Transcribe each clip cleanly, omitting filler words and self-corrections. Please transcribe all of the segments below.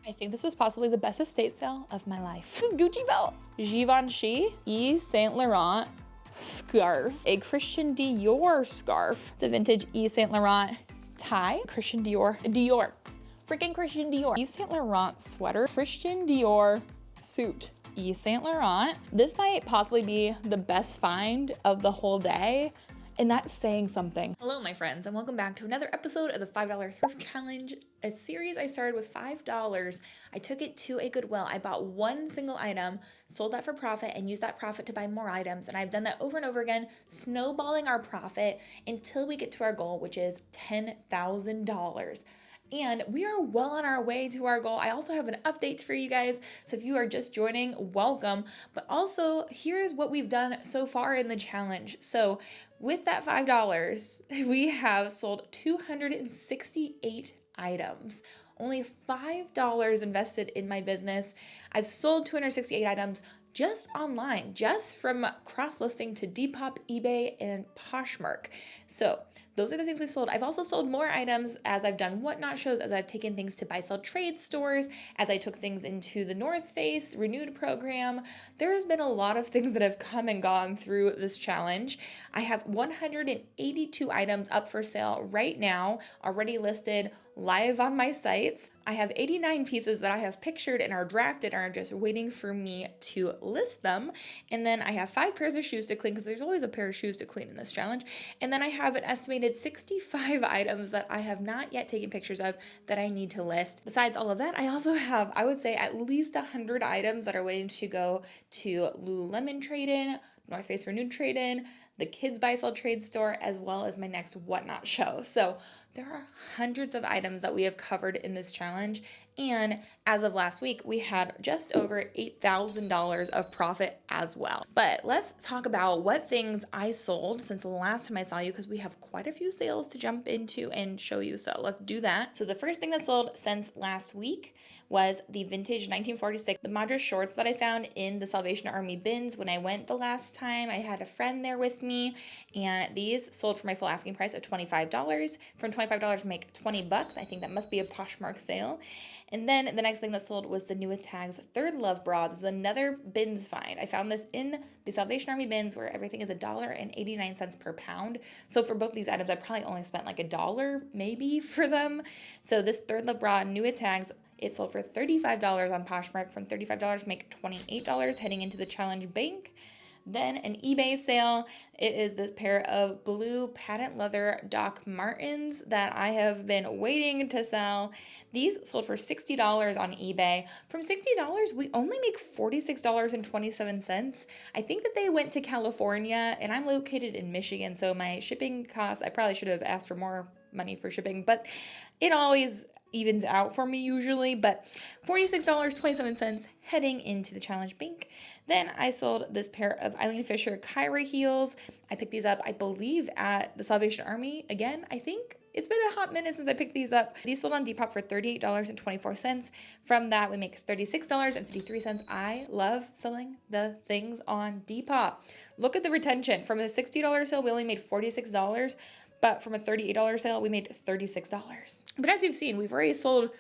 I think this was possibly the best estate sale of my life. This Gucci belt, Givenchy, Yves Saint Laurent scarf, a Christian Dior scarf. It's a vintage Yves Saint Laurent tie, Christian Dior, freaking Christian Dior. Yves Saint Laurent sweater, Christian Dior suit. Yves Saint Laurent. This might possibly be the best find of the whole day, and that's saying something. Hello, my friends, and welcome back to another episode of the $5 Thrift Challenge, a series I started with $5. I took it to a Goodwill. I bought one single item, sold that for profit, and used that profit to buy more items, and I've done that over and over again, snowballing our profit until we get to our goal, which is $10,000. And we are well on our way to our goal. I also have an update for you guys. So if you are just joining, welcome. But also, here's what we've done so far in the challenge. So with that $5, we have sold 268 items. Only $5 invested in my business. I've sold 268 items just online, just from cross-listing to Depop, eBay, and Poshmark. So those are the things we've sold. I've also sold more items as I've done whatnot shows, as I've taken things to buy sell trade stores, as I took things into the North Face Renewed program. There has been a lot of things that have come and gone through this challenge. I have 182 items up for sale right now, already listed live on my sites. I have 89 pieces that I have pictured and are drafted and are just waiting for me to list them. And then I have 5 pairs of shoes to clean, because there's always a pair of shoes to clean in this challenge. And then I have an estimated 65 items that I have not yet taken pictures of that I need to list. Besides all of that, I also have, I would say, at least 100 items that are waiting to go to Lululemon trade-in, North Face Renewed trade-in, the Kids Buy Sell Trade store, as well as my next whatnot show. So there are hundreds of items that we have covered in this challenge. And as of last week, we had just over $8,000 of profit as well. But let's talk about what things I sold since the last time I saw you, because we have quite a few sales to jump into and show you. So let's do that. So the first thing that sold since last week was the vintage 1946, the Madras shorts that I found in the Salvation Army bins when I went the last time. I had a friend there with me, and these sold for my full asking price of $25. From $25 make $20. I think that must be a Poshmark sale. And then the next thing that sold was the New Tags Third Love bra. This is another bins find. I found this in the Salvation Army bins where everything is $1.89 per pound. So for both these items, I probably only spent like $1 maybe for them. So this Third Love bra, New Tags, it sold for $35 on Poshmark. From $35 make $28 heading into the challenge bank. Then an eBay sale. It is this pair of blue patent leather Doc Martens that I have been waiting to sell. These sold for $60 on eBay. From $60, we only make $46.27. I think that they went to California, and I'm located in Michigan, so my shipping costs, I probably should have asked for more money for shipping, but it always evens out for me usually. But $46.27 heading into the challenge bank. Then I sold this pair of Eileen Fisher Kyra heels. I picked these up, I believe, at the Salvation Army again, I think. It's been a hot minute since I picked these up. These sold on Depop for $38.24. From that, we make $36.53. I love selling the things on Depop. Look at the retention. From a $60 sale, we only made $46. But from a $38 sale, we made $36. But as you've seen, we've already sold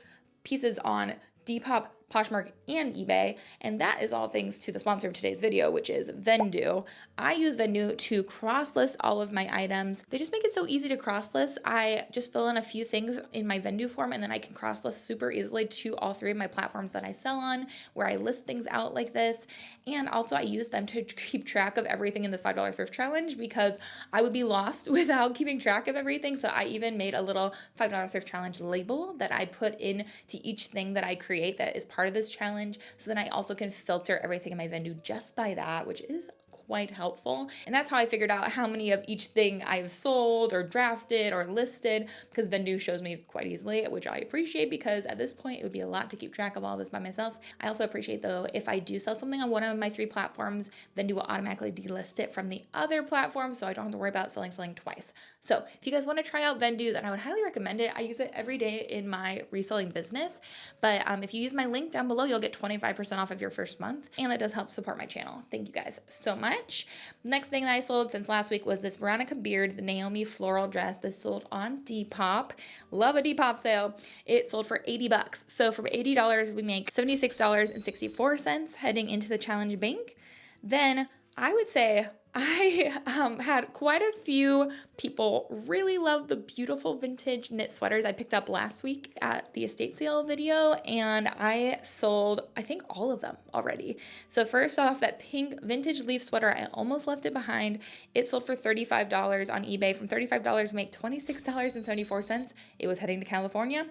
pieces on Depop, Poshmark, and eBay, and that is all thanks to the sponsor of today's video, which is Vendoo. I use Vendoo to cross-list all of my items. They just make it so easy to cross-list. I just fill in a few things in my Vendoo form, and then I can cross-list super easily to all 3 of my platforms that I sell on, where I list things out like this. And also I use them to keep track of everything in this $5 thrift challenge, because I would be lost without keeping track of everything. So I even made a little $5 thrift challenge label that I put in to each thing that I create that is part of this challenge, so then I also can filter everything in my Vendoo just by that, which is quite helpful. And that's how I figured out how many of each thing I've sold or drafted or listed, because Vendoo shows me quite easily, which I appreciate, because at this point it would be a lot to keep track of all this by myself. I also appreciate, though, if I do sell something on one of my 3 platforms, Vendoo will automatically delist it from the other platform, so I don't have to worry about selling twice. So if you guys want to try out Vendoo, then I would highly recommend it. I use it every day in my reselling business, but if you use my link down below, you'll get 25% off of your first month, and that does help support my channel. Thank you guys so much. much. Next thing that I sold since last week was this Veronica Beard, the Naomi floral dress. This sold on Depop. Love a Depop sale. It sold for $80. So from $80, we make $76.64 heading into the challenge bank. Then I would say I had quite a few people really love the beautiful vintage knit sweaters I picked up last week at the estate sale video, and I sold, I think, all of them already. So first off, that pink vintage leaf sweater, I almost left it behind. It sold for $35 on eBay. From $35 to make $26.74. It was heading to California.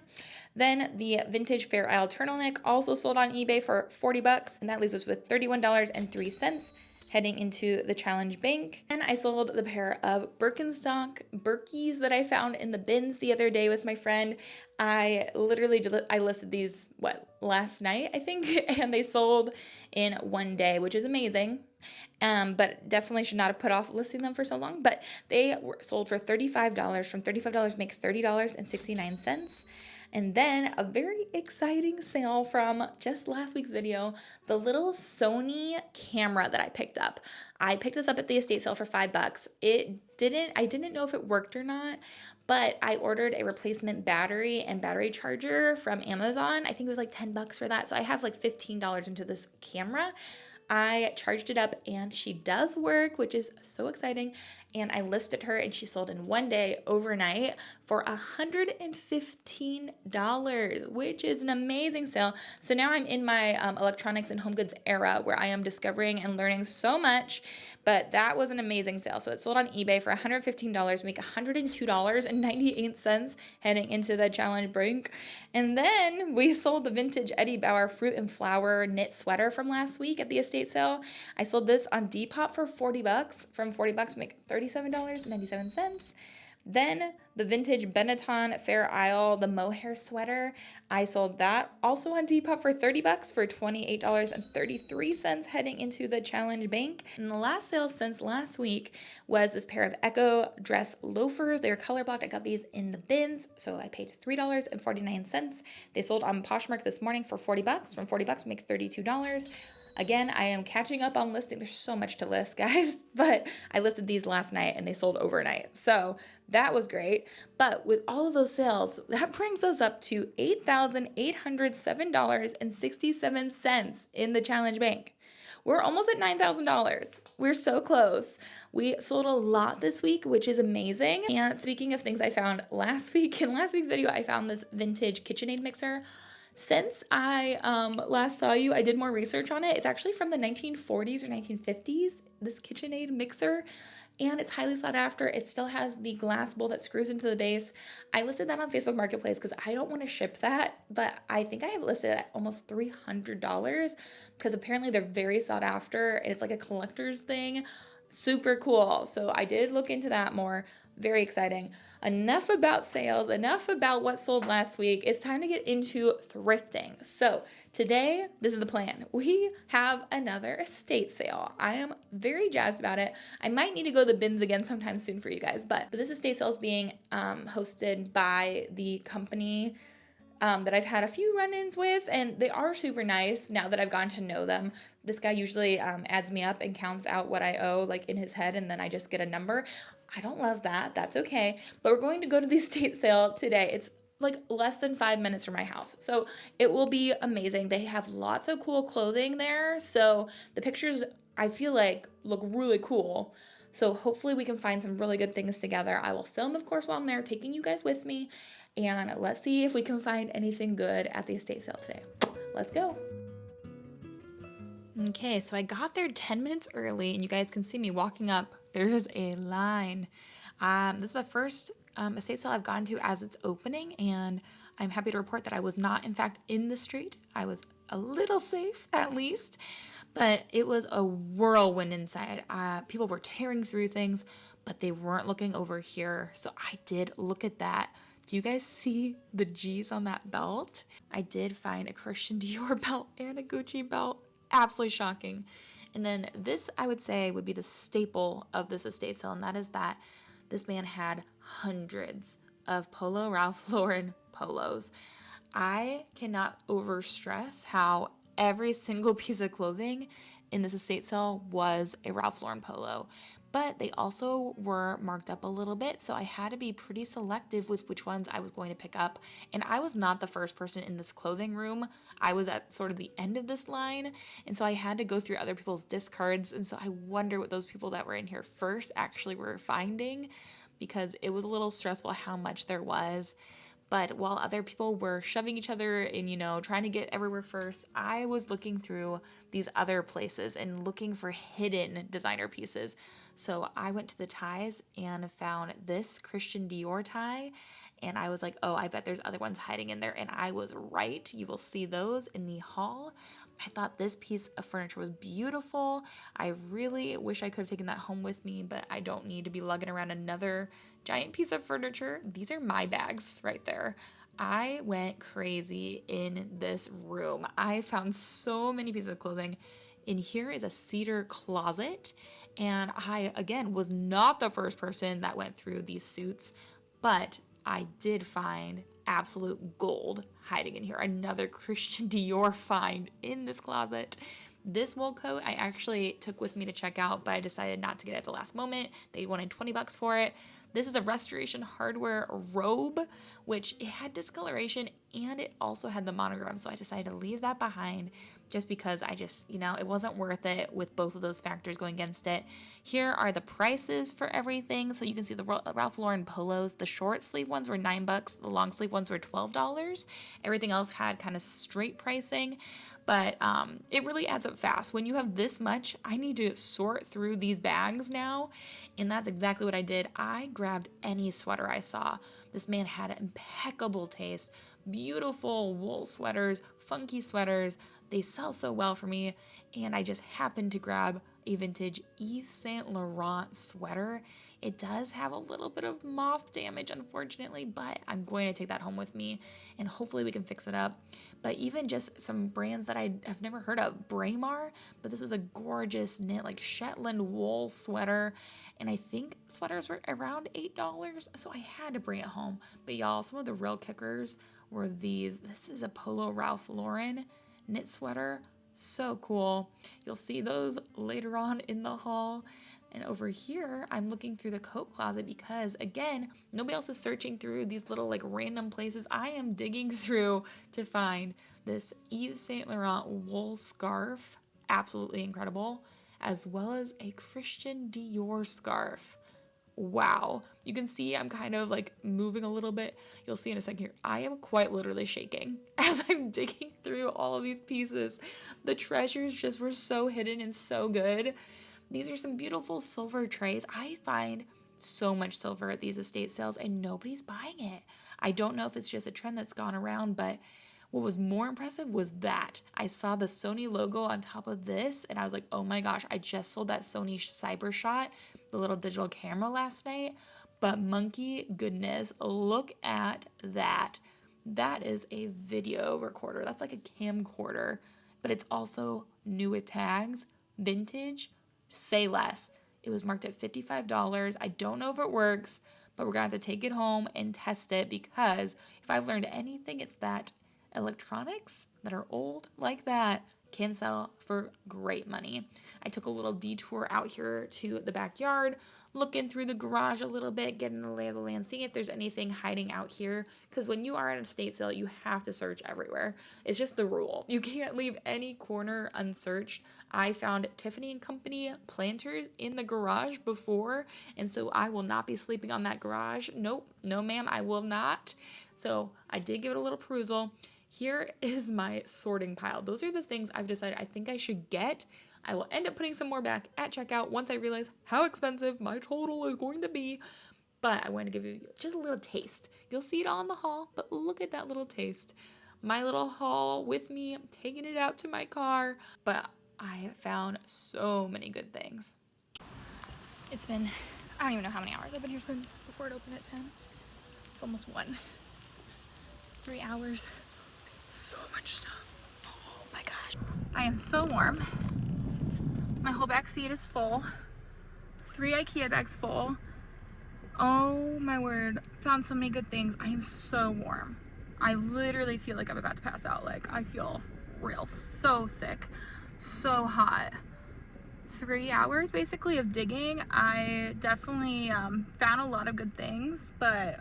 Then the vintage Fair Isle turtleneck also sold on eBay for $40, and that leaves us with $31.03. Heading into the challenge bank. And I sold the pair of Birkenstock Birkies that I found in the bins the other day with my friend. I listed these, last night, I think, and they sold in one day, which is amazing. But definitely should not have put off listing them for so long. But they were sold for $35. From $35 make $30.69. And then a very exciting sale from just last week's video, the little Sony camera that I picked up. I picked this up at the estate sale for $5. I didn't know if it worked or not, but I ordered a replacement battery and battery charger from Amazon. I think it was like $10 for that. So I have like $15 into this camera. I charged it up and she does work, which is so exciting. And I listed her and she sold in one day overnight for $115, which is an amazing sale. So now I'm in my electronics and home goods era where I am discovering and learning so much, but that was an amazing sale. So it sold on eBay for $115, make $102.98 heading into the challenge break. And then we sold the vintage Eddie Bauer fruit and flower knit sweater from last week at the estate sale. I sold this on Depop for $40. From $40 make $37.97. Then the vintage Benetton Fair Isle, the mohair sweater, I sold that also on Depop for $30 for $28.33 heading into the challenge bank. And the last sale since last week was this pair of Echo dress loafers. They were color blocked. I got these in the bins, so I paid $3.49. They sold on Poshmark this morning for $40. From $40 make $32. Again, I am catching up on listing. There's so much to list, guys, but I listed these last night and they sold overnight. So that was great. But with all of those sales, that brings us up to $8,807.67 in the challenge bank. We're almost at $9,000. We're so close. We sold a lot this week, which is amazing. And speaking of things I found last week, in last week's video, I found this vintage KitchenAid mixer. Since I last saw you, I did more research on it. It's actually from the 1940s or 1950s, this KitchenAid mixer, and it's highly sought after. It still has the glass bowl that screws into the base. I listed that on Facebook Marketplace because I don't want to ship that, but I think I have listed it at almost $300 because apparently they're very sought after, and it's like a collector's thing. Super cool. So I did look into that more. Very exciting. Enough about sales, enough about what sold last week. It's time to get into thrifting. So today, this is the plan. We have another estate sale. I am very jazzed about it. I might need to go to the bins again sometime soon for you guys, but this estate sale is being hosted by the company that I've had a few run-ins with, and they are super nice now that I've gotten to know them. This guy usually adds me up and counts out what I owe like in his head, and then I just get a number. I don't love that. That's okay. But we're going to go to the estate sale today. It's like less than 5 minutes from my house. So it will be amazing. They have lots of cool clothing there. So the pictures, I feel like, look really cool. So hopefully we can find some really good things together. I will film, of course, while I'm there, taking you guys with me. And let's see if we can find anything good at the estate sale today. Let's go. Okay, so I got there 10 minutes early, and you guys can see me walking up. There's a line. This is my first estate sale I've gone to as it's opening, and I'm happy to report that I was not, in fact, in the street. I was a little safe, at least, but it was a whirlwind inside. People were tearing through things, but they weren't looking over here, so I did look at that. Do you guys see the G's on that belt? I did find a Christian Dior belt and a Gucci belt. Absolutely shocking. And then this, I would say, would be the staple of this estate sale, and that is that this man had hundreds of Polo Ralph Lauren polos. I cannot overstress how every single piece of clothing in this estate sale was a Ralph Lauren polo, but they also were marked up a little bit, so I had to be pretty selective with which ones I was going to pick up. And I was not the first person in this clothing room. I was at sort of the end of this line, and so I had to go through other people's discards, and so I wonder what those people that were in here first actually were finding, because it was a little stressful how much there was. But while other people were shoving each other and, you know, trying to get everywhere first, I was looking through these other places and looking for hidden designer pieces. So I went to the ties and found this Christian Dior tie. And I was like, oh, I bet there's other ones hiding in there. And I was right. You will see those in the haul. I thought this piece of furniture was beautiful. I really wish I could have taken that home with me, but I don't need to be lugging around another giant piece of furniture. These are my bags right there. I went crazy in this room. I found so many pieces of clothing. In here is a cedar closet. And I, again, was not the first person that went through these suits, but I did find absolute gold hiding in here. Another Christian Dior find in this closet. This wool coat I actually took with me to check out, but I decided not to get it at the last moment. They wanted 20 bucks for it. This is a Restoration Hardware robe, which it had discoloration and it also had the monogram. So I decided to leave that behind just because I just, you know, it wasn't worth it with both of those factors going against it. Here are the prices for everything. So you can see the Ralph Lauren polos. The short sleeve ones were $9. The long sleeve ones were $12. Everything else had kind of straight pricing. But it really adds up fast. When you have this much, I need to sort through these bags now. And that's exactly what I did. I grabbed any sweater I saw. This man had impeccable taste. Beautiful wool sweaters, funky sweaters. They sell so well for me. And I just happened to grab a vintage Yves Saint Laurent sweater. It does have a little bit of moth damage, unfortunately, but I'm going to take that home with me and hopefully we can fix it up. But even just some brands that I have never heard of, Braemar, but this was a gorgeous knit, like Shetland wool sweater. And I think sweaters were around $8, so I had to bring it home. But y'all, some of the real kickers were these. This is a Polo Ralph Lauren knit sweater. So cool. You'll see those later on in the haul. And over here, I'm looking through the coat closet because, again, nobody else is searching through these little like random places. I am digging through to find this Yves Saint Laurent wool scarf, absolutely incredible, as well as a Christian Dior scarf. Wow. You can see I'm kind of like moving a little bit. You'll see in a second here. I am quite literally shaking as I'm digging through all of these pieces. The treasures just were so hidden and so good. These are some beautiful silver trays. I find so much silver at these estate sales and nobody's buying it. I don't know if it's just a trend that's gone around, but what was more impressive was that I saw the Sony logo on top of this and I was like, oh my gosh, I just sold that Sony Cybershot, the little digital camera last night. But monkey goodness, look at that. That is a video recorder. That's like a camcorder, but it's also new with tags, vintage. Say less. It was marked at $55. I don't know if it works, but we're gonna have to take it home and test it because if I've learned anything, it's that electronics that are old like that can sell for great money. I took a little detour out here to the backyard, looking through the garage a little bit, getting the lay of the land, seeing if there's anything hiding out here. Because when you are at an estate sale, you have to search everywhere. It's just the rule. You can't leave any corner unsearched. I found Tiffany & Company planters in the garage before, and so I will not be sleeping on that garage. Nope, no ma'am, I will not. So I did give it a little perusal. Here is my sorting pile. Those are the things I've decided I think I should get. I will end up putting some more back at checkout once I realize how expensive my total is going to be. But I want to give you just a little taste. You'll see it all in the haul, but look at that little taste. My little haul with me, I'm taking it out to my car, but I found so many good things. It's been, I don't even know how many hours I've been here since before it opened at 10. It's almost 1. 3 hours. So much stuff. Oh my gosh. I am so warm. My whole back seat is full. 3 IKEA bags full. Oh my word. Found so many good things. I am so warm. I literally feel like I'm about to pass out. Like I feel so sick. So hot. 3 hours basically of digging. I definitely found a lot of good things, but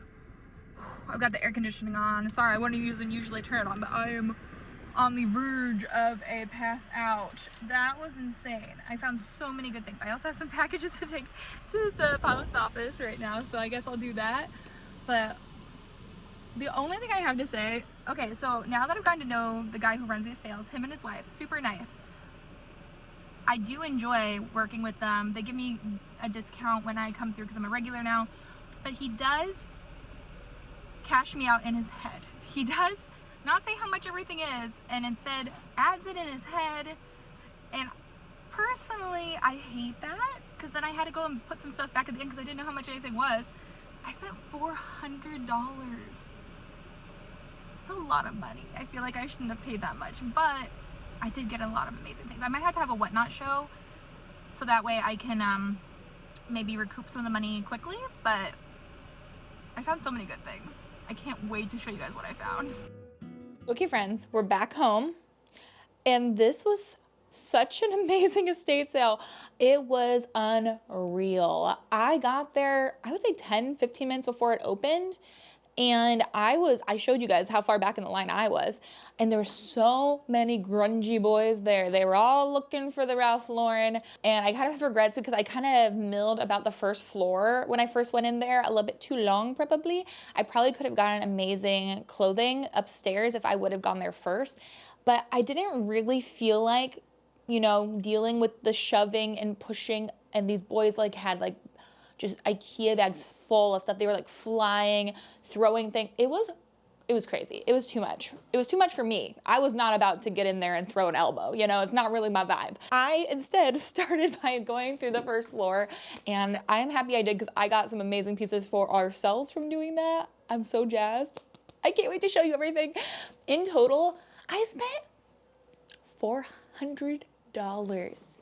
I've got the air conditioning on. Sorry, I wouldn't usually turn it on, but I am on the verge of a pass out. That was insane. I found so many good things. I also have some packages to take to the post office right now, so I guess I'll do that. But the only thing I have to say, okay, so now that I've gotten to know the guy who runs these sales, him and his wife, super nice. I do enjoy working with them. They give me a discount when I come through because I'm a regular now, but he does cash me out in his head. He does not say how much everything is and instead adds it in his head. And personally, I hate that because then I had to go and put some stuff back at the end because I didn't know how much anything was. I spent $400. It's a lot of money. I feel like I shouldn't have paid that much, but I did get a lot of amazing things. I might have to have a whatnot show so that way I can maybe recoup some of the money quickly, but I found so many good things. I can't wait to show you guys what I found. Okay friends, we're back home and this was such an amazing estate sale. It was unreal. I got there, I would say 10-15 minutes before it opened. And I showed you guys how far back in the line I was, and there were so many grungy boys there. They were all looking for the Ralph Lauren, and I kind of have regrets because I kind of milled about the first floor when I first went in there a little bit too long probably. I probably could have gotten amazing clothing upstairs if I would have gone there first, but I didn't really feel like, you know, dealing with the shoving and pushing, and these boys like had like just IKEA bags full of stuff. They were like flying, throwing things. It was crazy. It was too much. It was too much for me. I was not about to get in there and throw an elbow. You know, it's not really my vibe. I instead started by going through the first floor, and I'm happy I did because I got some amazing pieces for ourselves from doing that. I'm so jazzed. I can't wait to show you everything. In total, I spent $400.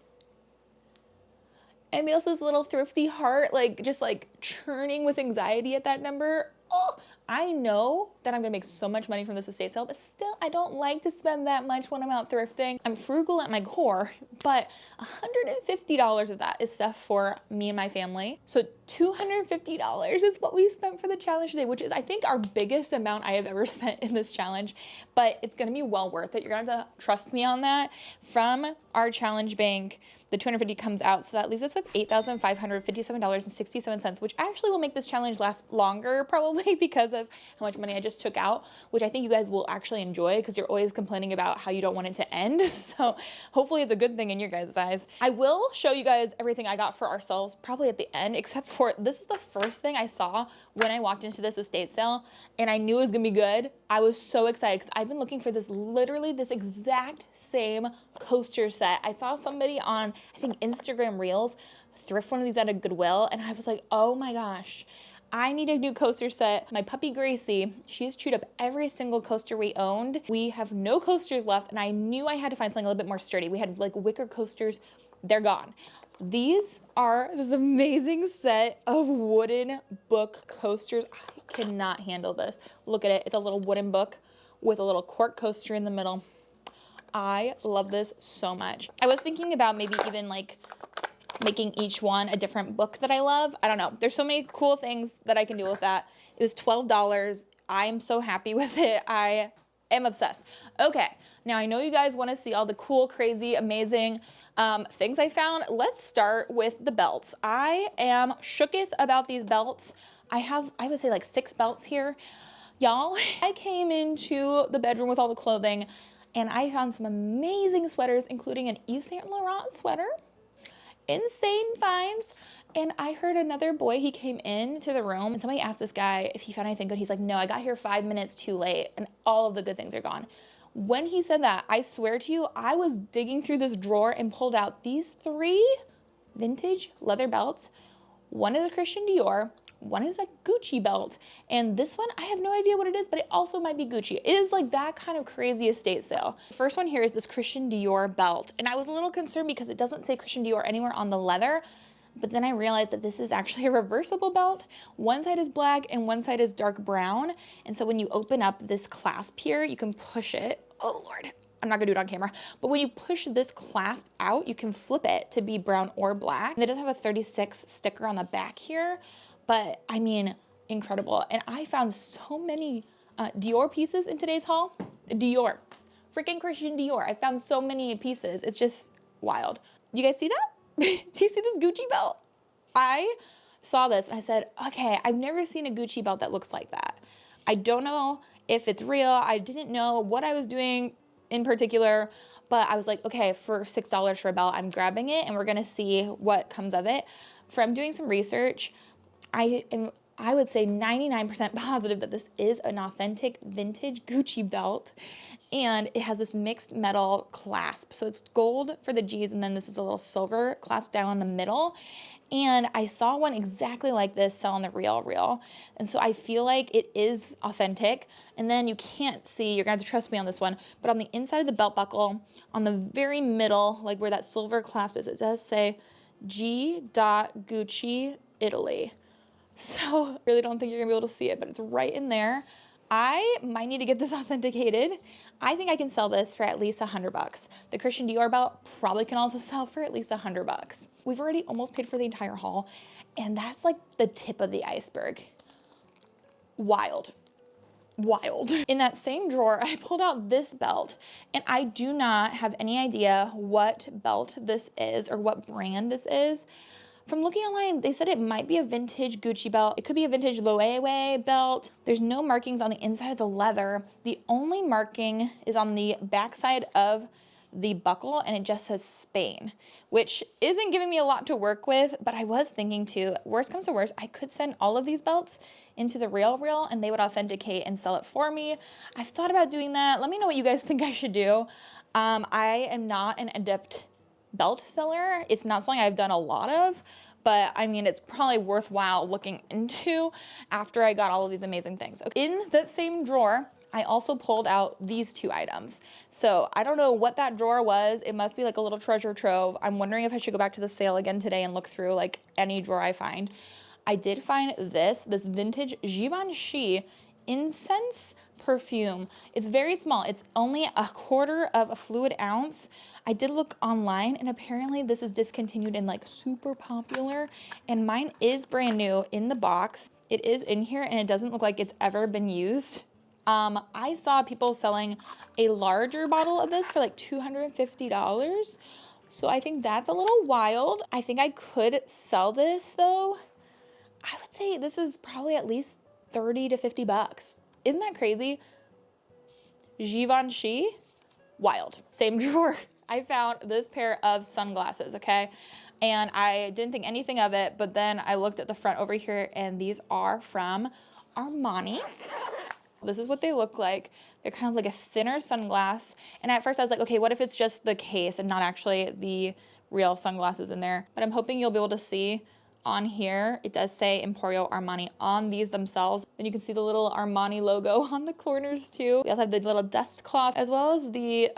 And Melissa's little thrifty heart, like just like churning with anxiety at that number. Oh, I know that I'm gonna make so much money from this estate sale, but still I don't like to spend that much when I'm out thrifting. I'm frugal at my core, but $150 of that is stuff for me and my family. So $250 is what we spent for the challenge today, which is I think our biggest amount I have ever spent in this challenge, but it's gonna be well worth it. You're gonna have to trust me on that. From our challenge bank, the $250 comes out, so that leaves us with $8,557.67, which actually will make this challenge last longer probably because of how much money I just took out, which I think you guys will actually enjoy because you're always complaining about how you don't want it to end. So hopefully it's a good thing in your guys' eyes. I will show you guys everything I got for ourselves probably at the end, except for this is the first thing I saw when I walked into this estate sale and I knew it was gonna be good. I was so excited because I've been looking for this, literally this exact same coaster set. I saw somebody on, I think, Instagram Reels thrift one of these at a Goodwill, and I was like, oh my gosh, I need a new coaster set. My puppy Gracie, she's chewed up every single coaster we owned. We have no coasters left, and I knew I had to find something a little bit more sturdy. We had like wicker coasters, they're gone. These are this amazing set of wooden book coasters. I cannot handle this. Look at it, it's a little wooden book with a little cork coaster in the middle. I love this so much. I was thinking about maybe even like making each one a different book that I love. I don't know. There's so many cool things that I can do with that. It was $12. I'm so happy with it. I am obsessed. Okay, now I know you guys want to see all the cool, crazy, amazing things I found. Let's start with the belts. I am shooketh about these belts. I would say like 6 belts here. Y'all, I came into the bedroom with all the clothing and I found some amazing sweaters, including an Yves Saint Laurent sweater. Insane finds. And I heard another boy, he came into the room and somebody asked this guy if he found anything good. He's like, no, I got here 5 minutes too late and all of the good things are gone. When he said that, I swear to you, I was digging through this drawer and pulled out these 3 vintage leather belts. One is a Christian Dior, one is a Gucci belt, and this one, I have no idea what it is, but it also might be Gucci. It is like that kind of crazy estate sale. The first one here is this Christian Dior belt, and I was a little concerned because it doesn't say Christian Dior anywhere on the leather, but then I realized that this is actually a reversible belt. One side is black and one side is dark brown, and so when you open up this clasp here, you can push it. Oh Lord. I'm not gonna do it on camera, but when you push this clasp out, you can flip it to be brown or black. And it does have a 36 sticker on the back here, but I mean, incredible. And I found so many Dior pieces in today's haul. Dior, freaking Christian Dior. I found so many pieces. It's just wild. You guys see that? Do you see this Gucci belt? I saw this and I said, okay, I've never seen a Gucci belt that looks like that. I don't know if it's real. I didn't know what I was doing in particular, but I was like, okay, for $6 for a belt, I'm grabbing it and we're gonna see what comes of it. From doing some research, I would say 99% positive that this is an authentic vintage Gucci belt, and it has this mixed metal clasp. So it's gold for the G's, and then this is a little silver clasp down the middle. And I saw one exactly like this sell on the Real. And so I feel like it is authentic. And then you can't see, you're gonna have to trust me on this one, but on the inside of the belt buckle, on the very middle, like where that silver clasp is, it does say G. Gucci, Italy. So I really don't think you're gonna be able to see it, but it's right in there. I might need to get this authenticated. I think I can sell this for at least $100. The Christian Dior belt probably can also sell for at least $100. We've already almost paid for the entire haul, and that's like the tip of the iceberg. Wild. Wild. In that same drawer, I pulled out this belt, and I do not have any idea what belt this is or what brand this is. From looking online, they said it might be a vintage Gucci belt. It could be a vintage Loewe belt. There's no markings on the inside of the leather. The only marking is on the backside of the buckle, and it just says Spain, which isn't giving me a lot to work with, but I was thinking too, worst comes to worst, I could send all of these belts into the Real and they would authenticate and sell it for me. I've thought about doing that. Let me know what you guys think I should do. I am not an adept belt seller. It's not something I've done a lot of, but I mean, it's probably worthwhile looking into after I got all of these amazing things. In that same drawer, I also pulled out these two items. So I don't know what that drawer was. It must be like a little treasure trove. I'm wondering if I should go back to the sale again today and look through like any drawer I find. I did find this vintage Givenchy incense perfume. It's very small. It's only 1/4 of a fluid ounce. I did look online and apparently this is discontinued and like super popular, and mine is brand new in the box. It is in here and it doesn't look like it's ever been used. I saw people selling a larger bottle of this for like $250. So I think that's a little wild. I think I could sell this though. I would say this is probably at least 30 to 50 bucks. Isn't that crazy? Givenchy, wild. Same drawer. I found this pair of sunglasses, okay? And I didn't think anything of it, but then I looked at the front over here and these are from Armani. This is what they look like. They're kind of like a thinner sunglass. And at first I was like, okay, what if it's just the case and not actually the real sunglasses in there? But I'm hoping you'll be able to see on here, it does say Emporio Armani on these themselves. And you can see the little Armani logo on the corners too. We also have the little dust cloth as well as the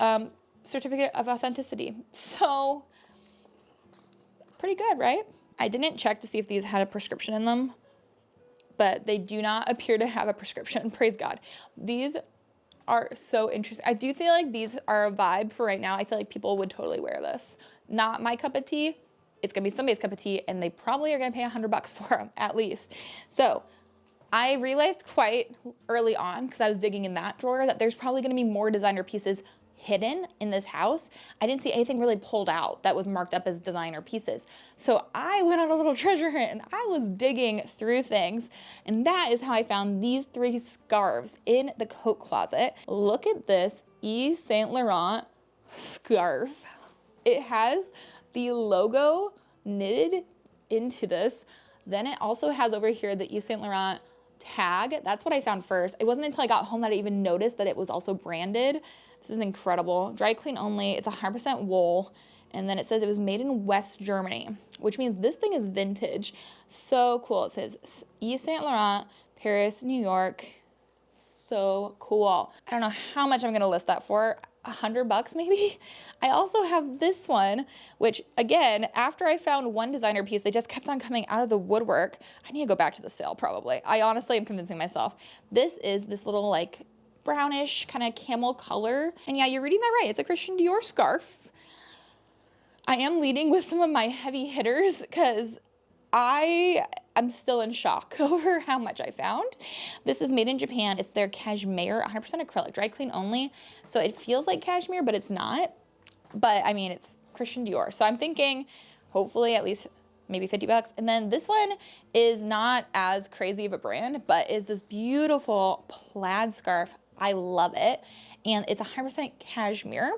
certificate of authenticity. So pretty good, right? I didn't check to see if these had a prescription in them, but they do not appear to have a prescription. Praise God. These are so interesting. I do feel like these are a vibe for right now. I feel like people would totally wear this. Not my cup of tea. It's gonna be somebody's cup of tea and they probably are gonna pay $100 for them at least. So I realized quite early on, because I was digging in that drawer, that there's probably gonna be more designer pieces hidden in this house. I didn't see anything really pulled out that was marked up as designer pieces. So I went on a little treasure hunt and I was digging through things. And that is how I found these 3 scarves in the coat closet. Look at this Yves Saint Laurent scarf. It has the logo knitted into this. Then it also has over here the Yves Saint Laurent tag. That's what I found first. It wasn't until I got home that I even noticed that it was also branded. This is incredible. Dry clean only. It's 100% wool. And then it says it was made in West Germany, which means this thing is vintage. So cool. It says Yves Saint Laurent, Paris, New York. So cool. I don't know how much I'm gonna list that for. $100 maybe. I also have this one, which again, after I found one designer piece, they just kept on coming out of the woodwork. I need to go back to the sale probably. I honestly am convincing myself. This is this little like brownish kind of camel color. And yeah, you're reading that right. It's a Christian Dior scarf. I am leading with some of my heavy hitters because I'm still in shock over how much I found. This is made in Japan. It's their cashmere, 100% acrylic, dry clean only. So it feels like cashmere, but it's not. But I mean, it's Christian Dior. So I'm thinking hopefully at least maybe 50 bucks. And then this one is not as crazy of a brand, but is this beautiful plaid scarf. I love it. And it's 100% cashmere.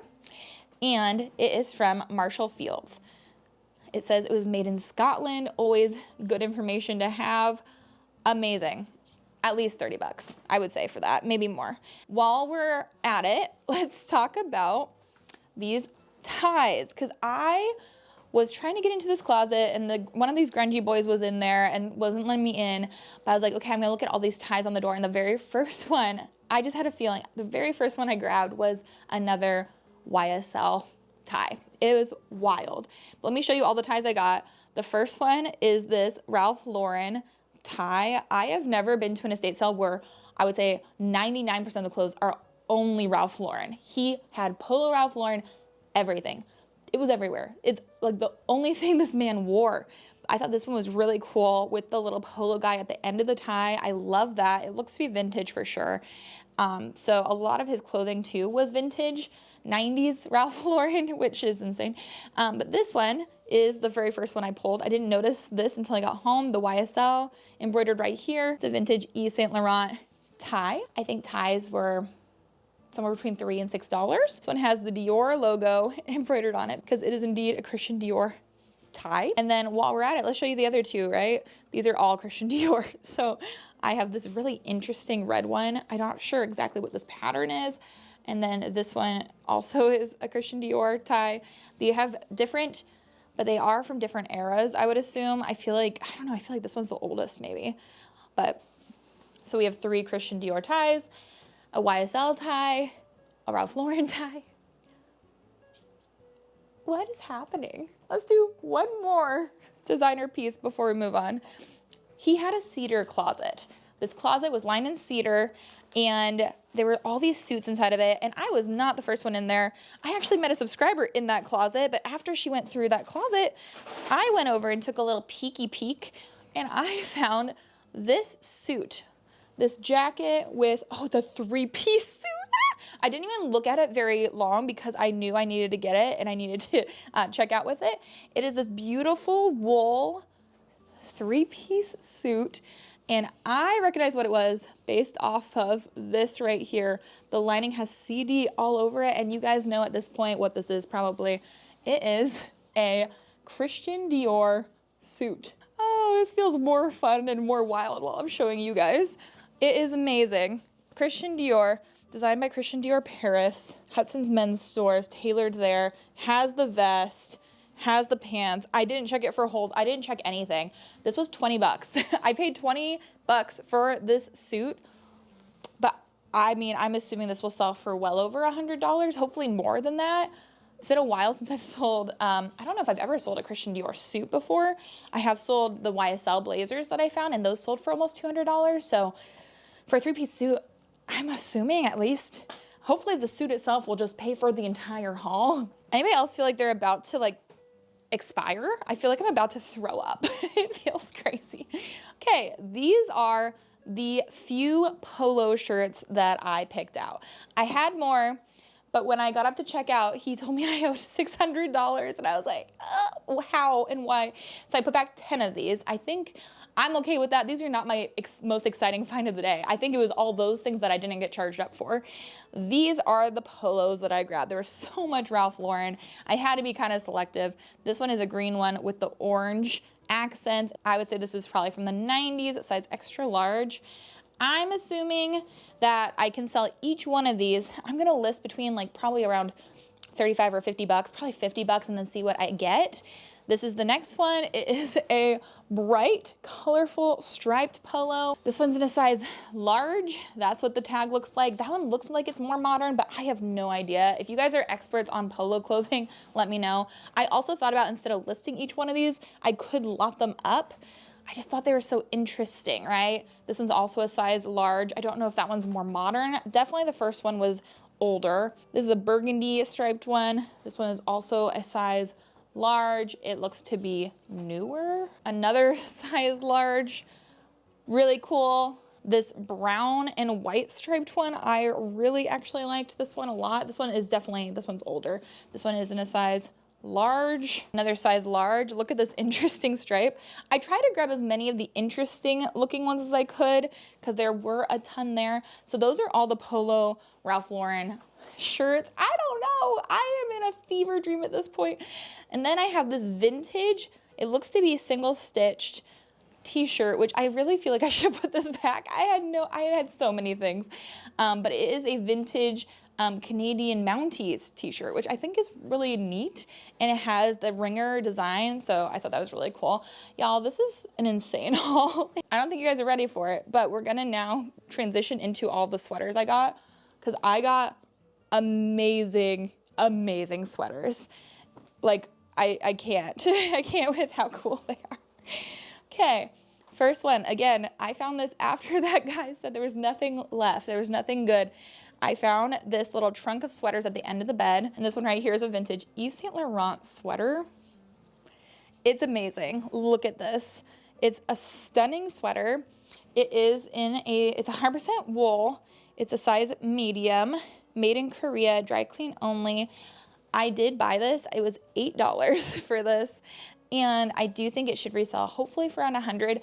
And it is from Marshall Fields. It says it was made in Scotland. Always good information to have. Amazing. At least 30 bucks, I would say, for that, maybe more. While we're at it, let's talk about these ties, because I was trying to get into this closet and one of these grungy boys was in there and wasn't letting me in, but I was like, okay, I'm gonna look at all these ties on the door, and the very first one, I just had a feeling, the very first one I grabbed was another YSL tie. It was wild. But let me show you all the ties I got. The first one is this Ralph Lauren tie. I have never been to an estate sale where I would say 99% of the clothes are only Ralph Lauren. He had Polo Ralph Lauren, everything. It was everywhere. It's like the only thing this man wore. I thought this one was really cool with the little polo guy at the end of the tie. I love that. It looks to be vintage for sure. So a lot of his clothing too was vintage, 90s Ralph Lauren, which is insane. But this one is the very first one I pulled. I didn't notice this until I got home. The YSL embroidered right here. It's a vintage Yves Saint Laurent tie. I think ties were somewhere between $3 and $6. This one has the Dior logo embroidered on it because it is indeed a Christian Dior tie. And then while we're at it, let's show you the other two, right? These are all Christian Dior. So I have this really interesting red one. I'm not sure exactly what this pattern is. And then this one also is a Christian Dior tie. They have different, but they are from different eras, I would assume. I feel like this one's the oldest maybe. But so we have 3 Christian Dior ties, a YSL tie, a Ralph Lauren tie. What is happening? Let's do one more designer piece before we move on. He had a cedar closet. This closet was lined in cedar and there were all these suits inside of it, and I was not the first one in there. I actually met a subscriber in that closet, but after she went through that closet, I went over and took a little peeky peek, and I found this suit, this jacket with, the 3-piece suit. I didn't even look at it very long because I knew I needed to get it and I needed to check out with it. It is this beautiful wool 3-piece suit. And I recognize what it was based off of this right here. The lining has CD all over it. And you guys know at this point what this is probably. It is a Christian Dior suit. Oh, this feels more fun and more wild while I'm showing you guys. It is amazing. Christian Dior, designed by Christian Dior Paris, Hudson's Men's Stores, tailored there, has the vest, has the pants. I didn't check it for holes. I didn't check anything. This was 20 bucks. I paid 20 bucks for this suit, but I mean, I'm assuming this will sell for well over $100, hopefully more than that. It's been a while since I've sold, I don't know if I've ever sold a Christian Dior suit before. I have sold the YSL blazers that I found, and those sold for almost $200. So for a 3-piece suit, I'm assuming at least, hopefully the suit itself will just pay for the entire haul. Anybody else feel like they're about to expire? I feel like I'm about to throw up. It feels crazy. Okay, these are the few polo shirts that I picked out. I had more, but when I got up to check out, he told me I owed $600, and I was like, how and why? So I put back 10 of these. I think I'm okay with that. These are not my most exciting find of the day. I think it was all those things that I didn't get charged up for. These are the polos that I grabbed. There was so much Ralph Lauren. I had to be kind of selective. This one is a green one with the orange accent. I would say this is probably from the 90s, size extra large. I'm assuming that I can sell each one of these. I'm gonna list between probably around 35 or 50 bucks, probably 50 bucks, and then see what I get. This is the next one. It is a bright, colorful, striped polo. This one's in a size large. That's what the tag looks like. That one looks like it's more modern, but I have no idea. If you guys are experts on polo clothing, let me know. I also thought about, instead of listing each one of these, I could lot them up. I just thought they were so interesting, right? This one's also a size large. I don't know if that one's more modern. Definitely the first one was older. This is a burgundy striped one. This one is also a size large. It looks to be newer. Another size large, really cool. This brown and white striped one, I really actually liked this one a lot. This one is definitely, this one's older. This one is in a size large, another size large. Look at this interesting stripe. I tried to grab as many of the interesting looking ones as I could because there were a ton there. So those are all the Polo Ralph Lauren shirts. I don't know. I am in a fever dream at this point. And then I have this vintage, it looks to be single stitched t-shirt, which I really feel like I should put this back. I had so many things, but it is a vintage Canadian Mounties t-shirt, which I think is really neat, and it has the ringer design, so I thought that was really cool. Y'all, this is an insane haul. I don't think you guys are ready for it, but we're gonna now transition into all the sweaters I got, because I got amazing, amazing sweaters. Like, I can't. I can't with how cool they are. Okay, first one. Again, I found this after that guy said there was nothing left. There was nothing good. I found this little trunk of sweaters at the end of the bed. And this one right here is a vintage Yves Saint Laurent sweater. It's amazing. Look at this. It's a stunning sweater. It is it's 100% wool. It's a size medium, made in Korea, dry clean only. I did buy this. It was $8 for this. And I do think it should resell, hopefully for around $100.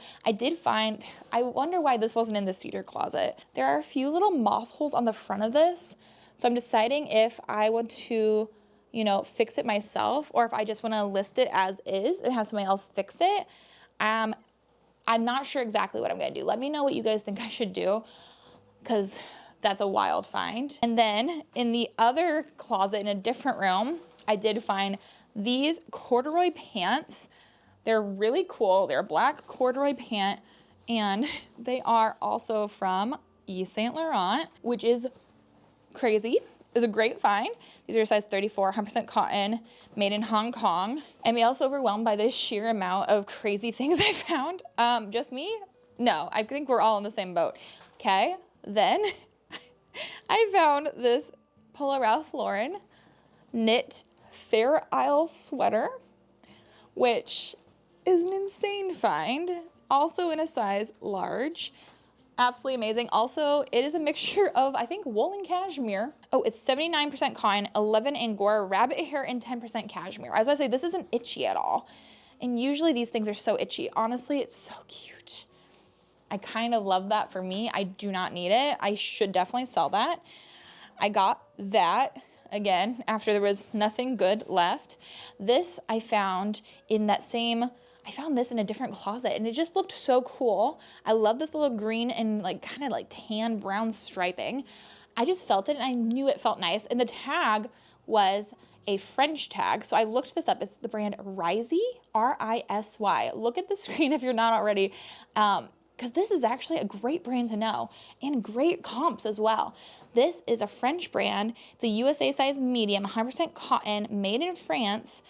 I wonder why this wasn't in the cedar closet. There are a few little moth holes on the front of this. So I'm deciding if I want to, you know, fix it myself, or if I just want to list it as is and have somebody else fix it. I'm not sure exactly what I'm going to do. Let me know what you guys think I should do, because that's a wild find. And then in the other closet in a different room, I did find these corduroy pants. They're really cool. They're a black corduroy pant, and they are also from Yves Saint Laurent, which is crazy. It's a great find. These are size 34, 100% cotton, made in Hong Kong. I'm also overwhelmed by the sheer amount of crazy things I found. Just me? No, I think we're all in the same boat. Okay, then I found this Polo Ralph Lauren knit Fair Isle sweater, which is an insane find. Also in a size large. Absolutely amazing. Also, it is a mixture of, I think, wool and cashmere. Oh, it's 79% cotton, 11 Angora, rabbit hair, and 10% cashmere. I was about to say, this isn't itchy at all. And usually these things are so itchy. Honestly, it's so cute. I kind of love that for me. I do not need it. I should definitely sell that. I got that. Again, after there was nothing good left. This I found in that same, I found this in a different closet, and it just looked so cool. I love this little green and like kind of like tan brown striping. I just felt it and I knew it felt nice. And the tag was a French tag. So I looked this up. It's the brand Risy, R-I-S-Y. Look at the screen if you're not already. Because this is actually a great brand to know, and great comps as well. This is a French brand. It's a USA size medium, 100% cotton, made in France.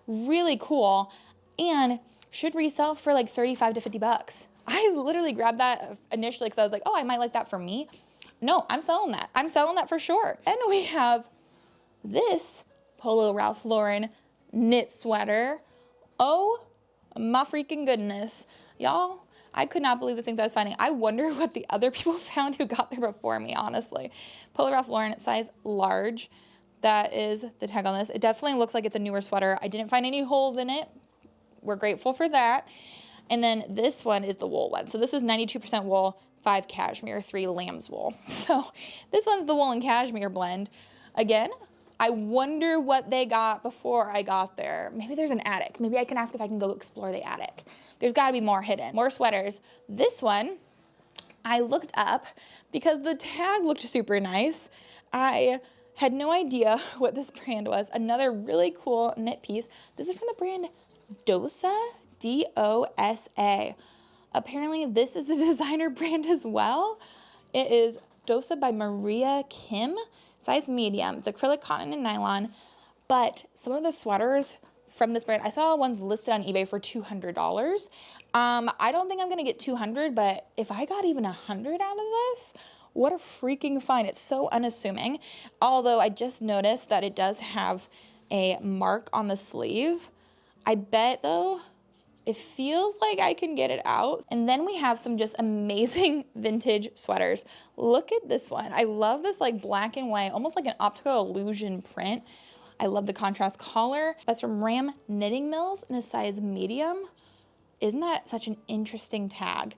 Really cool, and should resell for like 35 to 50 bucks. I literally grabbed that initially because I was like, oh, I might like that for me. No, I'm selling that. I'm selling that for sure. And we have this Polo Ralph Lauren knit sweater. Oh my freaking goodness. Y'all, I could not believe the things I was finding. I wonder what the other people found who got there before me, honestly. Polo Ralph Lauren, size large. That is the tag on this. It definitely looks like it's a newer sweater. I didn't find any holes in it. We're grateful for that. And then this one is the wool one. So this is 92% wool, 5 cashmere, 3 lamb's wool. So this one's the wool and cashmere blend. Again, I wonder what they got before I got there. Maybe there's an attic. Maybe I can ask if I can go explore the attic. There's gotta be more hidden. More sweaters. This one, I looked up because the tag looked super nice. I had no idea what this brand was. Another really cool knit piece. This is from the brand Dosa, D-O-S-A. Apparently this is a designer brand as well. It is Dosa by Maria Kim, size medium. It's acrylic cotton and nylon, but some of the sweaters from this brand. I saw ones listed on eBay for $200. I don't think I'm gonna get 200, but if I got even 100 out of this, what a freaking find. It's so unassuming. Although I just noticed that it does have a mark on the sleeve. I bet though, it feels like I can get it out. And then we have some just amazing vintage sweaters. Look at this one. I love this like black and white, almost like an optical illusion print. I love the contrast collar. That's from Ram Knitting Mills in a size medium. Isn't that such an interesting tag?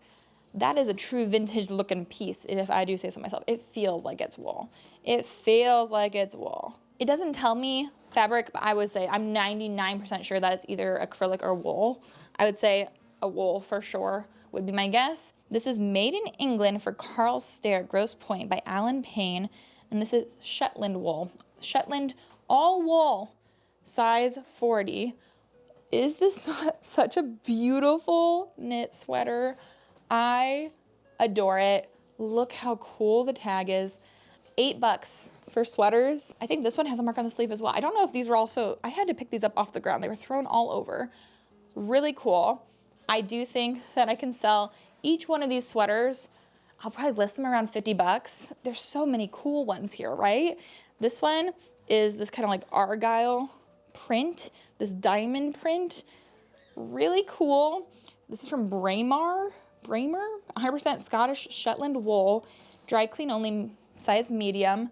That is a true vintage looking piece, if I do say so myself. It feels like it's wool. It feels like it's wool. It doesn't tell me fabric, but I would say I'm 99% sure that it's either acrylic or wool. I would say a wool for sure would be my guess. This is made in England for Carl Stair Grosse Point by Alan Payne, and this is Shetland wool. Shetland all wool, size 40. Is this not such a beautiful knit sweater? I adore it. Look how cool the tag is. $8 for sweaters. I think this one has a mark on the sleeve as well. I don't know if these were also, I had to pick these up off the ground. They were thrown all over. Really cool. I do think that I can sell each one of these sweaters. I'll probably list them around $50. There's so many cool ones here, right? This one is this kind of like argyle print, this diamond print. Really cool. This is from Braemar, 100% Scottish Shetland wool, dry clean only, size medium.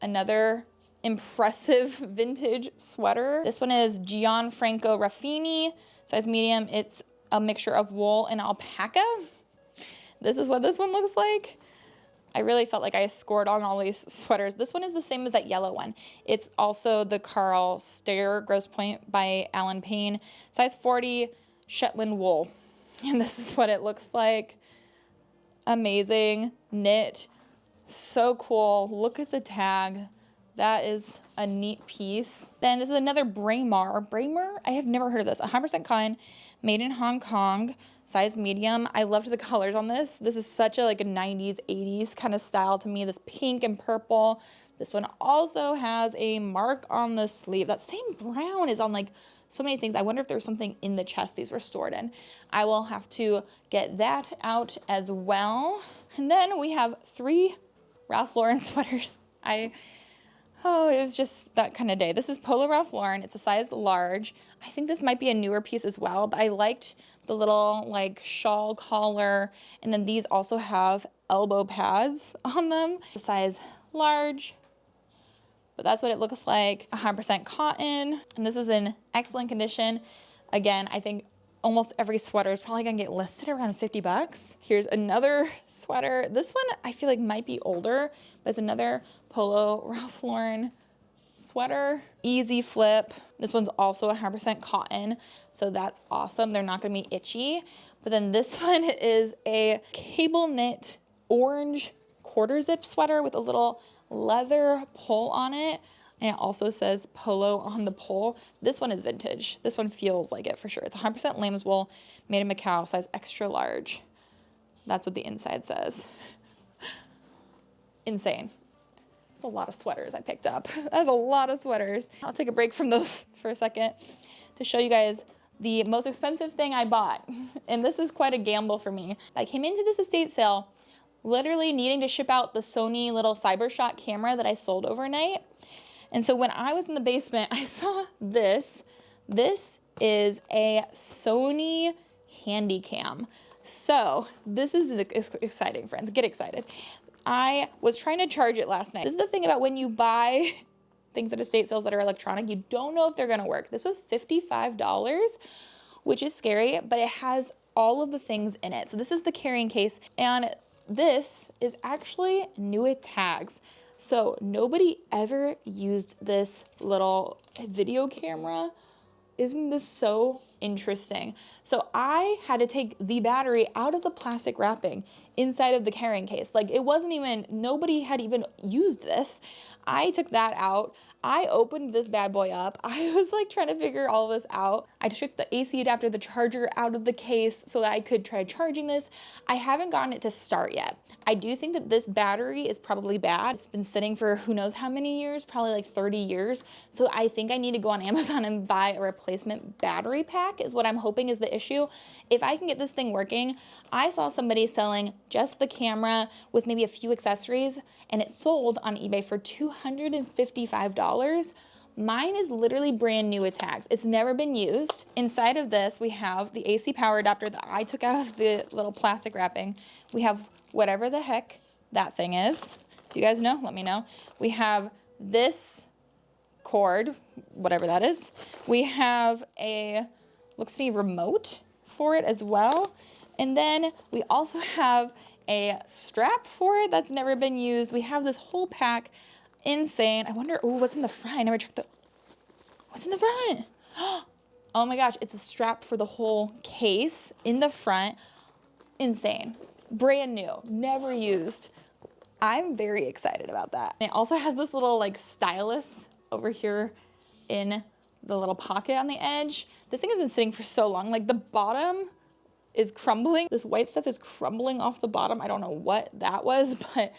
Another impressive vintage sweater. This one is Gianfranco Raffini, size medium. It's a mixture of wool and alpaca. This is what this one looks like. I really felt like I scored on all these sweaters. This one is the same as that yellow one. It's also the Carl Stair Grosse Point by Alan Payne, size 40, Shetland wool. And this is what it looks like. Amazing knit. So cool. Look at the tag. That is a neat piece. Then this is another Braemar. I have never heard of this. 100% cotton, made in Hong Kong, size medium. I loved the colors on this. This is such a like a 90s, 80s kind of style to me. This pink and purple. This one also has a mark on the sleeve. That same brown is on like so many things. I wonder if there's something in the chest these were stored in. I will have to get that out as well. And then we have 3 Ralph Lauren sweaters. Oh, it was just that kind of day. This is Polo Ralph Lauren. It's a size large. I think this might be a newer piece as well, but I liked the little like shawl collar. And then these also have elbow pads on them. Size large, but that's what it looks like. 100% cotton. And this is in excellent condition. Again, I think almost every sweater is probably gonna get listed around $50. Here's another sweater. This one I feel like might be older, but it's another Polo Ralph Lauren sweater. Easy flip. This one's also 100% cotton, so that's awesome. They're not gonna be itchy. But then this one is a cable knit orange quarter zip sweater with a little leather pull on it. And it also says Polo on the pole. This one is vintage. This one feels like it for sure. It's 100% lamb's wool, made in Macau, size extra large. That's what the inside says. Insane. That's a lot of sweaters I picked up. That's a lot of sweaters. I'll take a break from those for a second to show you guys the most expensive thing I bought. And this is quite a gamble for me. I came into this estate sale literally needing to ship out the Sony little CyberShot camera that I sold overnight. And so when I was in the basement, I saw this. This is a Sony Handycam. So this is exciting, friends. Get excited. I was trying to charge it last night. This is the thing about when you buy things at estate sales that are electronic, you don't know if they're gonna work. This was $55, which is scary, but it has all of the things in it. So this is the carrying case, and this is actually new with tags. So nobody ever used this little video camera. Isn't this so interesting. So I had to take the battery out of the plastic wrapping inside of the carrying case. Like it wasn't even, nobody had even used this. I took that out. I opened this bad boy up. I was like trying to figure all this out. I took the AC adapter, the charger out of the case so that I could try charging this. I haven't gotten it to start yet. I do think that this battery is probably bad. It's been sitting for who knows how many years, probably like 30 years. So I think I need to go on Amazon and buy a replacement battery pack is what I'm hoping is the issue. If I can get this thing working, I saw somebody selling just the camera with maybe a few accessories and it sold on eBay for $255. Mine is literally brand new with tags. It's never been used. Inside of this, we have the AC power adapter that I took out of the little plastic wrapping. We have whatever the heck that thing is. If you guys know, let me know. We have this cord, whatever that is. We have a, looks to be remote for it as well. And then we also have a strap for it that's never been used. We have this whole pack. Insane. I wonder, oh, what's in the front? I never checked what's in the front? Oh my gosh, it's a strap for the whole case in the front. Insane. Brand new, never used. I'm very excited about that. And it also has this little like stylus over here in the little pocket on the edge. This thing has been sitting for so long. Like the bottom is crumbling. This white stuff is crumbling off the bottom. I don't know what that was, but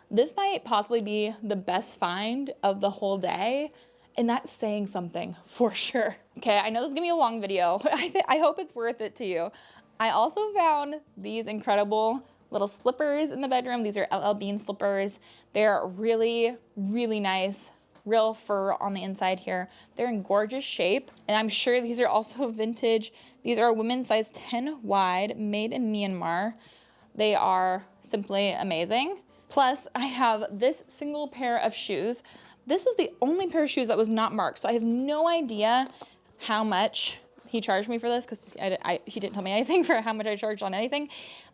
this might possibly be the best find of the whole day, and that's saying something for sure. Okay, I know this is gonna be a long video. I hope it's worth it to you. I also found these incredible little slippers in the bedroom. These are LL Bean slippers. They're really, really nice. Real fur on the inside here. They're in gorgeous shape, and I'm sure these are also vintage. These are a women's size 10 wide, made in Myanmar. They are simply amazing. Plus, I have this single pair of shoes. This was the only pair of shoes that was not marked, so I have no idea how much he charged me for this because he didn't tell me anything for how much I charged on anything.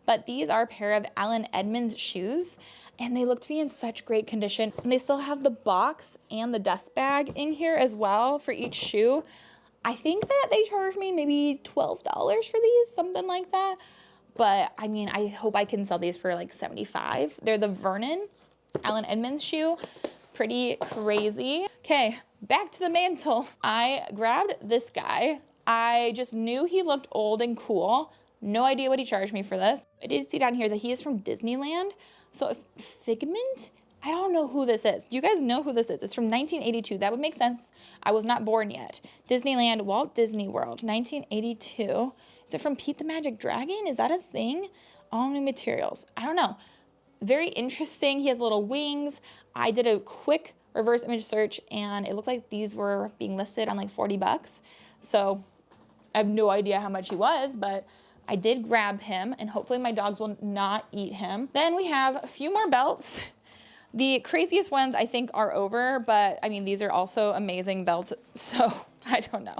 But these are a pair of Allen Edmonds shoes, and they look to be in such great condition. And they still have the box and the dust bag in here as well for each shoe. I think that they charged me maybe $12 for these, something like that. But I mean, I hope I can sell these for like $75. They're the Vernon Allen Edmonds shoe. Pretty crazy. Okay, back to the mantle. I grabbed this guy. I just knew he looked old and cool. No idea what he charged me for this. I did see down here that he is from Disneyland. So if Figment, I don't know who this is. Do you guys know who this is? It's from 1982. That would make sense. I was not born yet. Disneyland, Walt Disney World, 1982. Is it from Pete the Magic Dragon? Is that a thing? All new materials. I don't know. Very interesting. He has little wings. I did a quick reverse image search and it looked like these were being listed on like 40 bucks. So I have no idea how much he was, but I did grab him and hopefully my dogs will not eat him. Then we have a few more belts. The craziest ones I think are over, but I mean, these are also amazing belts. So I don't know.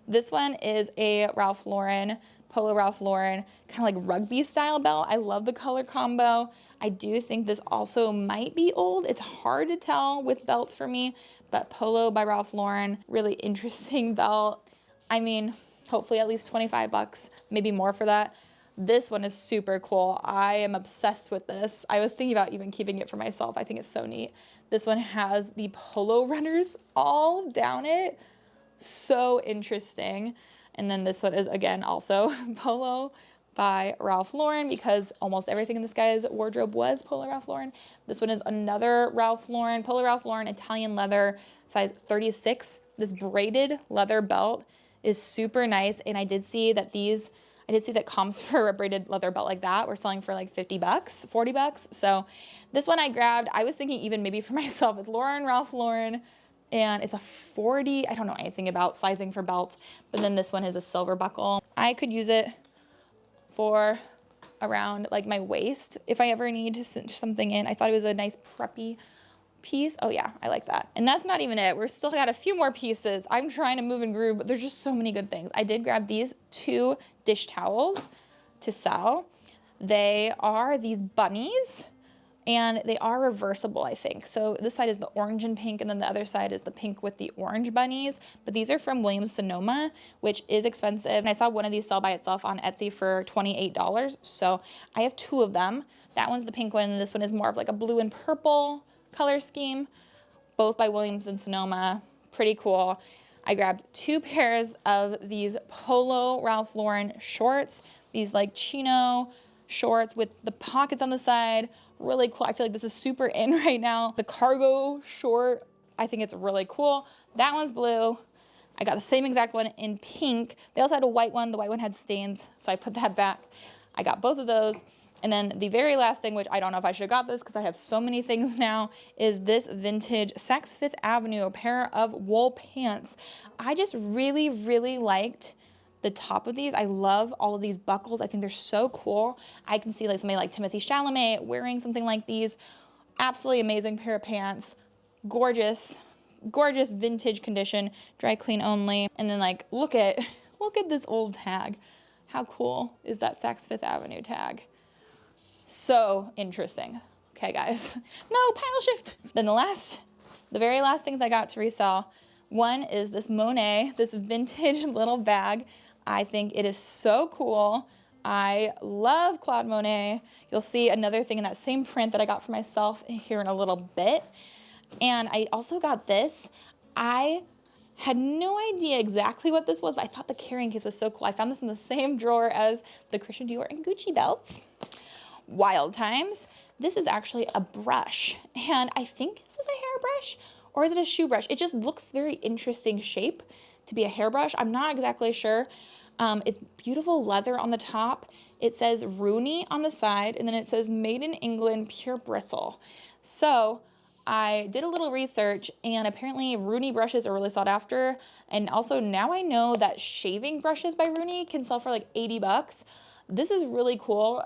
This one is a Ralph Lauren, Polo Ralph Lauren, kind of like rugby style belt. I love the color combo. I do think this also might be old. It's hard to tell with belts for me, but Polo by Ralph Lauren, really interesting belt. I mean, hopefully at least 25 bucks, maybe more for that. This one is super cool. I am obsessed with this. I was thinking about even keeping it for myself. I think it's so neat. This one has the Polo runners all down it. So interesting. And then this one is, again, also Polo by Ralph Lauren because almost everything in this guy's wardrobe was Polo Ralph Lauren. This one is another Ralph Lauren, Polo Ralph Lauren, Italian leather, size 36. This braided leather belt is super nice. And I did see that comps for a braided leather belt like that were selling for like 50 bucks, 40 bucks. So this one I grabbed. I was thinking even maybe for myself. It's Ralph Lauren. And it's a 40, I don't know anything about sizing for belts, but then this one is a silver buckle. I could use it for around like my waist if I ever need to cinch something in. I thought it was a nice preppy piece. Oh yeah, I like that. And that's not even it. We're still got a few more pieces. I'm trying to move and groove, but there's just so many good things. I did grab these 2 dish towels to sell. They are these bunnies. and they are reversible, I think. So this side is the orange and pink, and then the other side is the pink with the orange bunnies. But these are from Williams-Sonoma, which is expensive. And I saw one of these sell by itself on Etsy for $28. So I have 2 of them. That one's the pink one, and this one is more of like a blue and purple color scheme, both by Williams and Sonoma. Pretty cool. I grabbed 2 pairs of these Polo Ralph Lauren shorts, these like chino shorts with the pockets on the side. Really cool. I feel like this is super in right now. The cargo short, I think it's really cool. That one's blue. I got the same exact one in pink. They also had a white one. The white one had stains, so I put that back. I got both of those. And then the very last thing, which I don't know if I should have got this because I have so many things now, is this vintage Saks Fifth Avenue, a pair of wool pants. I just really, really liked the top of these. I love all of these buckles. I think they're so cool. I can see like somebody like Timothée Chalamet wearing something like these. Absolutely amazing pair of pants. Gorgeous, gorgeous vintage condition, dry clean only. And then like, look at this old tag. How cool is that Saks Fifth Avenue tag? So interesting. Okay, guys. No, pile shift. Then the very last things I got to resell, one is this Monet, this vintage little bag. I think it is so cool. I love Claude Monet. You'll see another thing in that same print that I got for myself here in a little bit. And I also got this. I had no idea exactly what this was, but I thought the carrying case was so cool. I found this in the same drawer as the Christian Dior and Gucci belts. Wild times. This is actually a brush, and I think this is a hairbrush, or is it a shoe brush? It just looks very interesting shape to be a hairbrush. I'm not exactly sure. It's beautiful leather on the top. It says Rooney on the side, and then it says Made in England Pure Bristle. So I did a little research, and apparently Rooney brushes are really sought after. And also now I know that shaving brushes by Rooney can sell for like 80 bucks. This is really cool.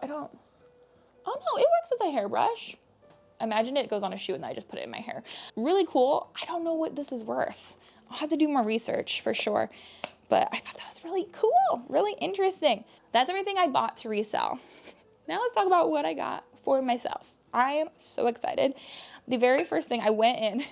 Oh no, it works as a hairbrush. Imagine it goes on a shoe and then I just put it in my hair. Really cool. I don't know what this is worth. I'll have to do more research for sure. But I thought that was really cool, really interesting. That's everything I bought to resell. Now let's talk about what I got for myself. I am so excited. The very first thing I went in,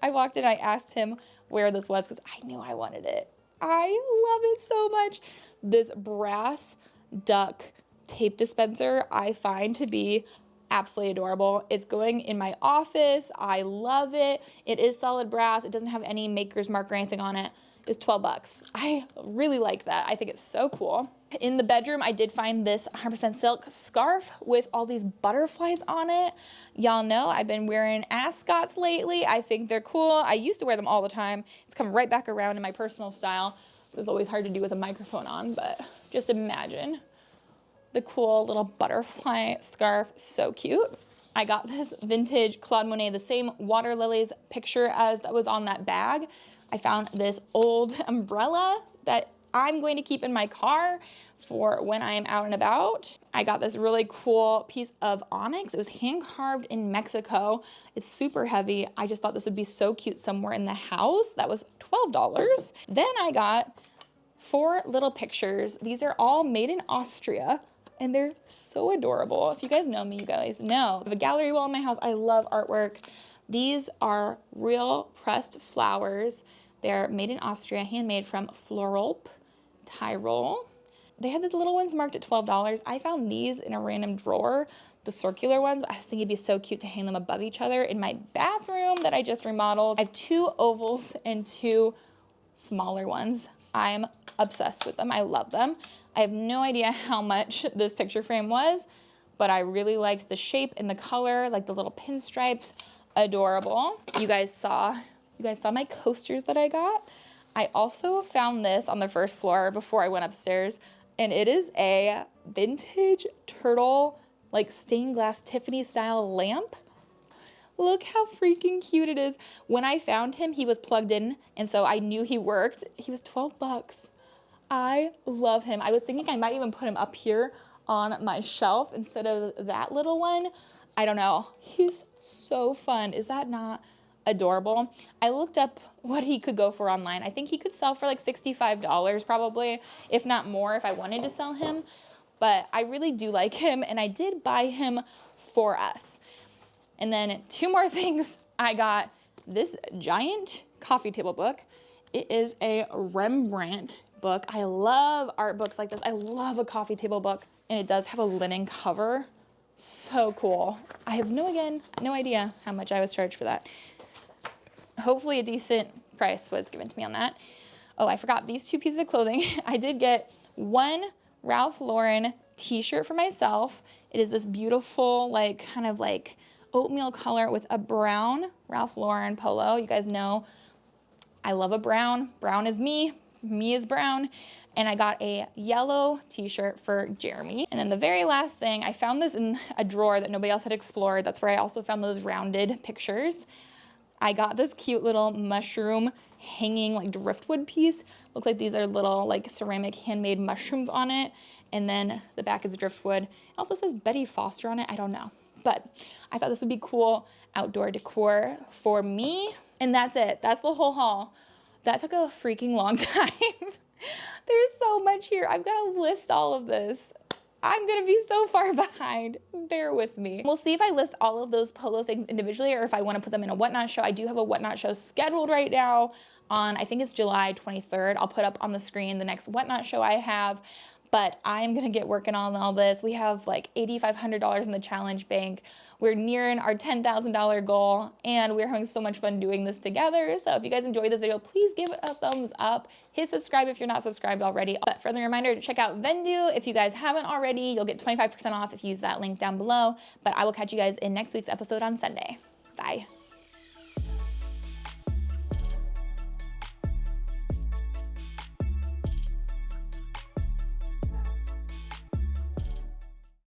I walked in, I asked him where this was because I knew I wanted it. I love it so much. This brass duck tape dispenser I find to be absolutely adorable. It's going in my office. I love it. It is solid brass. It doesn't have any maker's mark or anything on it. It's 12 bucks. I really like that. I think it's so cool. In the bedroom, I did find this 100% silk scarf with all these butterflies on it. Y'all know I've been wearing ascots lately. I think they're cool. I used to wear them all the time. It's come right back around in my personal style. This is always hard to do with a microphone on, but just imagine the cool little butterfly scarf. So cute. I got this vintage Claude Monet, the same water lilies picture as that was on that bag. I found this old umbrella that I'm going to keep in my car for when I am out and about. I got this really cool piece of onyx. It was hand carved in Mexico. It's super heavy. I just thought this would be so cute somewhere in the house. That was $12. Then I got 4 little pictures. These are all made in Austria, and they're so adorable. If you guys know me, you guys know. I have a gallery wall in my house. I love artwork. These are real pressed flowers. They're made in Austria, handmade from Florolp, Tyrol. They had the little ones marked at $12. I found these in a random drawer, the circular ones. I was thinking it'd be so cute to hang them above each other in my bathroom that I just remodeled. I have 2 ovals and 2 smaller ones. I'm obsessed with them. I love them. I have no idea how much this picture frame was, but I really liked the shape and the color, like the little pinstripes. Adorable. You guys saw my coasters that I got. I also found this on the first floor before I went upstairs, and it is a vintage turtle, like stained glass Tiffany style lamp. Look how freaking cute it is. When I found him, he was plugged in, and so I knew he worked. He was 12 bucks. I love him. I was thinking I might even put him up here on my shelf instead of that little one. I don't know. He's so fun. Is that not adorable? I looked up what he could go for online. I think he could sell for like $65 probably, if not more if I wanted to sell him. But I really do like him, and I did buy him for us. And then 2 more things. I got this giant coffee table book. It is a Rembrandt book. I love art books like this. I love a coffee table book. And it does have a linen cover. So cool. I have no idea how much I was charged for that. Hopefully a decent price was given to me on that. Oh, I forgot these 2 pieces of clothing. I did get one Ralph Lauren t-shirt for myself. It is this beautiful, like, kind of like oatmeal color with a brown Ralph Lauren polo. You guys know I love a brown. Brown is me. Me is brown. And I got a yellow t-shirt for Jeremy. And then the very last thing, I found this in a drawer that nobody else had explored. That's where I also found those rounded pictures. I got this cute little mushroom hanging like driftwood piece. Looks like these are little like ceramic handmade mushrooms on it. And then the back is driftwood. It also says Betty Foster on it. I don't know. But I thought this would be cool outdoor decor for me. And that's it. That's the whole haul. That took a freaking long time. There's so much here. I've got to list all of this. I'm gonna be so far behind. Bear with me. We'll see if I list all of those polo things individually or if I wanna put them in a Whatnot show. I do have a Whatnot show scheduled right now on, I think it's July 23rd. I'll put up on the screen the next Whatnot show I have, but I'm gonna get working on all this. We have like $8,500 in the challenge bank. We're nearing our $10,000 goal and we're having so much fun doing this together. So if you guys enjoyed this video, please give it a thumbs up. Hit subscribe if you're not subscribed already. But friendly reminder to check out Vendu. If you guys haven't already, you'll get 25% off if you use that link down below. But I will catch you guys in next week's episode on Sunday. Bye.